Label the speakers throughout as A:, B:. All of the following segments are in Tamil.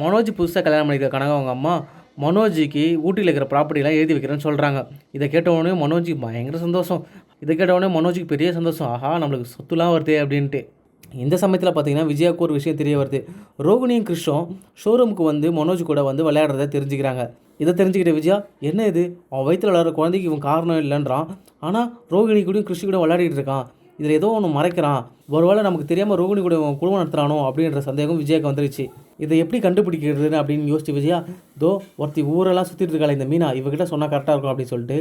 A: மனோஜ் புதுசாக கல்யாணம் பண்ணிக்கிற கனகா அவங்க அம்மா மனோஜுக்கு ஊட்டியில் இருக்கிற ப்ராப்பர்ட்டிலாம் எழுதி வைக்கிறேன்னு சொல்கிறாங்க. இதை கேட்டவுடனே மனோஜுக்கு பயங்கர சந்தோஷம். இதை கேட்டவுடனே மனோஜுக்கு பெரிய சந்தோஷம். ஆஹா, நம்மளுக்கு சொத்துலாம் வருதே அப்படின்ட்டு. இந்த சமயத்தில் பார்த்தீங்கன்னா விஜயாவுக்கு ஒரு விஷயம் தெரிய வருது. ரோகிணியும் கிருஷ்ணும் ஷோரூமுக்கு வந்து மனோஜ் கூட வந்து விளையாடுறத தெரிஞ்சுக்கிறாங்க. இதை தெரிஞ்சுக்கிட்ட விஜயா, என்ன இது, அவன் வயிற்றில் விளையாடுற குழந்தைக்கு இவன் காரணம் இல்லைன்றான். ஆனால் ரோகிணி கூடயும் கிருஷ்ணி கூட விளையாடிட்டு இருக்கான். இதில் ஏதோ ஒன்று மறைக்கிறான். ஒருவேளை நமக்கு தெரியாமல் ரோகிணி கூட குடும்பம் நடத்துகிறானோ அப்படின்ற சந்தேகம் விஜயாவுக்கு வந்துருச்சு. இதை எப்படி கண்டுபிடிக்கிறதுன்னு அப்படின்னு யோசிச்சு விஜயா, ஒருத்தி ஊரெல்லாம் சுற்றிட்டு இருக்காள் இந்த மீனா, இவகிட்ட சொன்னால் கரெக்டாக இருக்கும் அப்படின்னு சொல்லிட்டு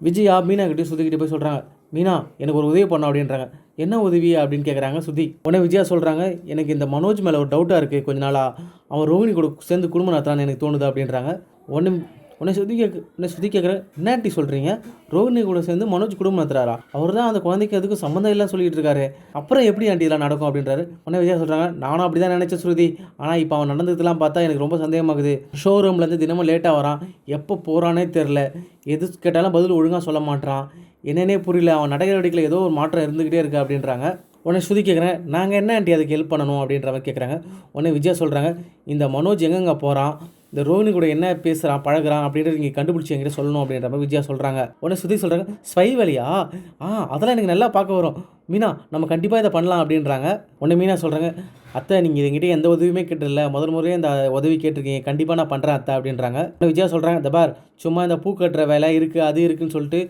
A: விஜயா மீனா கிட்டே சுற்றிக்கிட்டு போய் சொல்கிறாங்க, மீனா எனக்கு ஒரு உதவி பண்ணோம் அப்படின்றாங்க. என்ன உதவி அப்படின்னு கேட்குறாங்க சுதி. உடனே விஜயா சொல்கிறாங்க, எனக்கு இந்த மனோஜ் மேலே ஒரு டவுட்டாக இருக்குது, கொஞ்ச நாளாக அவன் ரோகிணி கூட சேர்ந்து குடும்பம் நடத்துறான்னு எனக்கு தோணுது அப்படின்றாங்க. உன்னை சுதி கேட்குறேன், என்ன ஆண்டி சொல்கிறீங்க, ரோகிணி கூட சேர்ந்து மனோஜ் குடும்பம் நடத்துறாரா, அவர் தான் அந்த குழந்தைக்கு அதுக்கு சம்மந்தம் இல்லைன்னு சொல்லிட்டு இருக்காரு, அப்புறம் எப்படி ஆண்டி இதெல்லாம் நடக்கும் அப்படின்றாரு. உடனே விஜயா சொல்கிறாங்க, நானும் அப்படி தான் நினச்சேன் ஸ்ருதி, ஆனால் இப்போ அவன் நடந்ததுலாம் பார்த்தா எனக்கு ரொம்ப சந்தேகமாகுது. ஷோரூம்லேருந்து தினமும் லேட்டாக வரான், எப்போ போகிறானே தெரில, எது கேட்டாலும் பதில் ஒழுங்காக சொல்ல மாட்டான், என்னன்னே புரியல, அவன் நடவடிக்கையில் ஏதோ ஒரு மாற்றம் இருந்துக்கிட்டே இருக்குது அப்படின்றாங்க. உடனே ஸ்ருதி கேட்குறேன், நாங்கள் என்ன ஆண்டி அதுக்கு ஹெல்ப் பண்ணணும் அப்படின்ற மாதிரி கேட்குறாங்க. உடனே விஜயா சொல்கிறாங்க, இந்த மனோஜ் எங்கெங்கே போகிறான், இந்த ரோஹிணி கூட என்ன பேசுகிறான் பழகிறான் அப்படின்றது நீங்கள் கண்டுபிடிச்சி என்கிட்ட சொல்லணும் அப்படின்ற மாதிரி விஜயா சொல்கிறாங்க. உடனே சுதி சொல்கிறாங்க, ஸ்பை வழியா, அதெல்லாம் எனக்கு நல்லா பார்க்க வரும் மீனா, நம்ம கண்டிப்பாக இதை பண்ணலாம் அப்படின்றாங்க. உடனே மீனா சொல்கிறாங்க, அத்தை நீங்கள் எங்கிட்ட எந்த உதவியுமே கேட்டில்ல, முதல் முறையே இந்த உதவி கேட்டிருக்கீங்க, கண்டிப்பாக நான் பண்ணுறேன் அத்தை அப்படின்றாங்க. விஜயா சொல்கிறாங்க, இந்த பார் சும்மா இந்த பூ கட்டுற வேலை இருக்குது அது இருக்குதுன்னு சொல்லிட்டு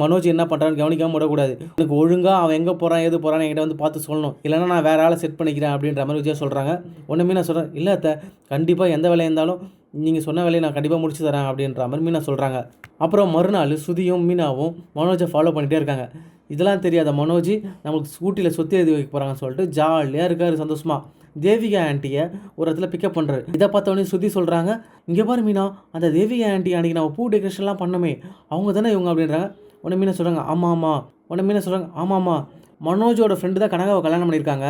A: மனோஜ் என்ன பண்ணுறான்னு கவனிக்காமல் விடக்கூடாது, எனக்கு ஒழுங்காக அவன் எங்கே போகிறான் ஏது போகிறான்னு என்கிட்ட வந்து பார்த்து சொல்லணும், இல்லைனா நான் வேறு ஆளை செட் பண்ணிக்கிறேன் அப்படின்ற மாதிரி விஜயா சொல்கிறாங்க. ஒன்று மீனா சொல்கிறேன், இல்லை அத்தை கண்டிப்பாக எந்த வேலையாக இருந்தாலும் நீங்கள் சொன்ன வேலையை நான் கண்டிப்பாக முடிச்சு தரேன் அப்படின்ற மாதிரி மீனா சொல்கிறாங்க. அப்புறம் மறுநாள் சுதியும் மீனாவும் மனோஜை ஃபாலோ பண்ணிகிட்டே இருக்காங்க. இதெல்லாம் தெரியாத மனோஜ் நம்மளுக்கு ஸ்கூட்டியில் சொத்து எழுதி வைக்க போகிறாங்கன்னு சொல்லிட்டு ஜாலியாக இருக்கார் சந்தோஷமாக. தேவிகா ஆண்டியை ஒரு இடத்துல பிக்கப் பண்ணுறாரு. இதை பார்த்தோன்னே சுதி சொல்கிறாங்க, இங்கே பாரு மீனா, அந்த தேவிகா ஆண்டி அன்றைக்கி நம்ம பூ டெக்கரேஷன்லாம் பண்ணோமே அவங்க தானே இவங்க அப்படின்றாங்க. உடனே மீனா சொல்கிறாங்க, ஆமாம்மா, மனோஜோட ஃப்ரெண்டு தான் கனகாவை கல்யாணம் பண்ணியிருக்காங்க,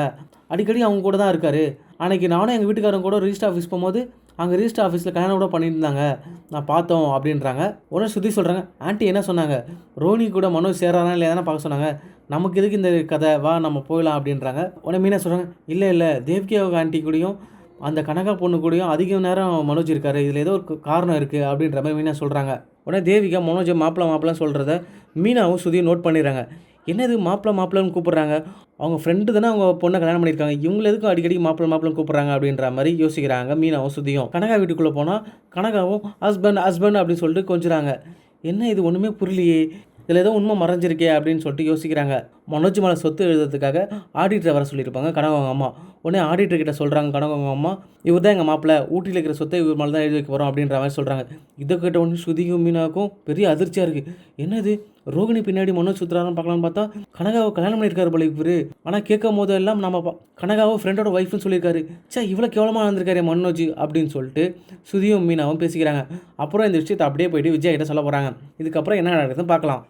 A: அடிக்கடி அவங்க கூட தான் இருக்கார், அன்றைக்கி நானும் எங்கள் வீட்டுக்காரங்க கூட ரிஜிஸ்டர் ஆஃபீஸ் போகும்போது அங்கே ரிஜிஸ்டர் ஆஃபீஸில் கல்யாணம் கூட பண்ணியிருந்தாங்க, நான் பார்த்தோம் அப்படின்றாங்க. உடனே சுற்றி சொல்கிறாங்க, ஆண்டி என்ன சொன்னாங்க, ரோனி கூட மனோஜ் சேரானா இல்லையா தானே பார்க்க சொன்னாங்க, நமக்கு எதுக்கு இந்த கதை, வா நம்ம போயிடலாம் அப்படின்றாங்க. உடனே மீனா சொல்கிறாங்க, இல்லை தேவிகா ஆண்டி கூடயும் அந்த கனகா பொண்ணு கூடயும் அதிக நேரம் மனோஜ் இருக்கார், இதில் ஏதோ ஒரு காரணம் இருக்குது அப்படின்ற மாதிரி மீனா சொல்கிறாங்க. உடனே தேவிகா மனோஜை மாப்பிள்ளை சொல்கிறத மீனாவும் சுதியும் நோட் பண்ணிடுறாங்க. என்னது மாப்பிள்ளைன்னு கூப்பிட்றாங்க, அவங்க ஃப்ரெண்டு தானே அவங்க பொண்ணை கல்யாணம் பண்ணியிருக்காங்க, இவங்க எதுக்கும் அடிக்கடி மாப்பிள்ளைன்னு கூப்பிட்றாங்க அப்படின்ற மாதிரி யோசிக்கிறாங்க மீனாவும் சுதியும். கனகா வீட்டுக்குள்ளே போனால் கனகாவும் ஹஸ்பண்ட் அப்படின்னு சொல்லிட்டு கொஞ்சுறாங்க. என்ன இது ஒன்றுமே புரியலையே, இதில் ஏதோ உண்மை மறைஞ்சிருக்கே அப்படின்னு சொல்லிட்டு யோசிக்கிறாங்க. மனோஜ் மேலே சொத்து எழுதுறதுக்காக ஆடிட்டரை வர சொல்லியிருப்பாங்க கனகவங்க அம்மா. உடனே ஆடிட்டர்கிட்ட சொல்கிறாங்க கனகவங்க அம்மா, இவர் தான் எங்கள் மாப்பிள்ளை, ஊட்டியில் இருக்கிற சொத்தை இவர் மேலே தான் எழுதி வைக்க போகிறோம் அப்படின்ற மாதிரி சொல்கிறாங்க. இதை கேட்ட உடனே ஸ்ருதிக்கும் மீனாவுக்கும் பெரிய அதிர்ச்சியாக இருக்குது. என்னது, ரோகிணி பின்னாடி மனோஜ் சுற்றுறாருன்னு பார்க்கலான்னு பார்த்தா கனகாவை கல்யாணம் பண்ணியிருக்காரு போல இவர். ஆனால் கேட்கும் போது எல்லாம் நம்ம கனகாவை ஃப்ரெண்டோட ஒய்ஃப்னு சொல்லியிருக்காரு, இவ்வளோ கேவலமாக இருந்திருக்காரு மனோஜ் அப்படின்னு சொல்லிட்டு சுதியும் மீனாவும் பேசிக்கிறாங்க. அப்புறம் இந்த விஷயத்தை அப்படியே போயிட்டு விஜய் கிட்ட சொல்ல போகிறாங்க. இதுக்கப்புறம் என்ன நடக்குதுன்னு பார்க்கலாம்.